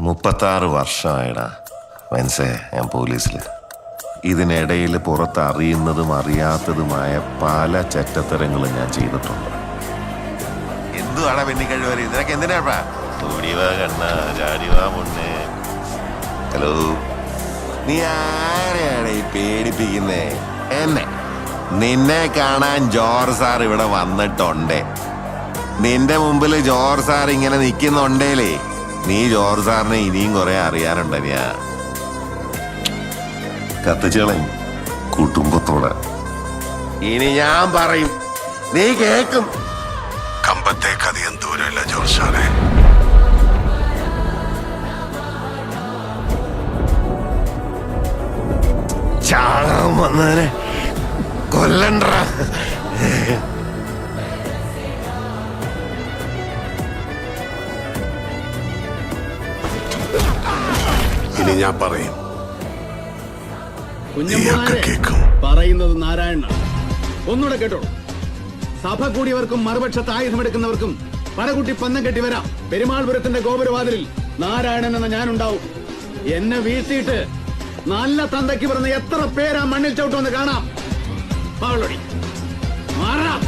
36 വർഷമായിടാ മനസ്സേ ഞാൻ പോലീസിൽ. ഇതിനിടയിൽ പുറത്ത് അറിയുന്നതും അറിയാത്തതുമായ പല ചെറ്റത്തരങ്ങളും ഞാൻ ചെയ്തിട്ടുണ്ട്. എന്തുവാടാ പെണ്ണിക്കഴിവര്? ഇതിനൊക്കെ എന്തിനാ? ഓടിവാ കണ്ണ, ചാടിവാ മുന്നേ. ഹലോ, നീ ആരെയാണ് ഈ പേടിപ്പിക്കുന്നേ? എന്നെ നിന്നെ കാണാൻ ജോർജ് സാർ ഇവിടെ വന്നിട്ടുണ്ടേ. നിന്റെ മുമ്പിൽ ജോർജ് സാർ ഇങ്ങനെ നിൽക്കുന്നുണ്ടേലേ, നീ ജോർജ് സാറിനെ ഇനിയും കുറെ അറിയാനുണ്ട്. ഞാൻ കത്തിച്ചളയും കുടുംബത്തോടെ. ഇനി ഞാൻ പറയും, നീ കേക്കും. കമ്പത്തേക്ക് അധികം ദൂരമില്ല ജോർജ് സാറേ. ചാകാൻ വന്നതിനെ കൊല്ലണ്ട. ഇനി ഞാൻ പറയും, കേൾക്കും. പറയുന്നത് നാരായണനാണ്. ഒന്നുകൂടെ കേട്ടോളൂ. സഭ കൂടിയവർക്കും മറുപക്ഷത്ത് ആയുധമെടുക്കുന്നവർക്കും പടകുട്ടി പന്തം കെട്ടി വരാം. പെരുമാൾപുരത്തിന്റെ ഗോപുരവാതിലിൽ നാരായണൻ എന്ന ഞാനുണ്ടാവും. എന്നെ വീഴ്ത്തിയിട്ട് നല്ല തന്തയ്ക്ക് പറഞ്ഞ എത്ര പേരാ മണ്ണിൽ ചവിട്ടുമെന്ന് കാണാം. മാറാം.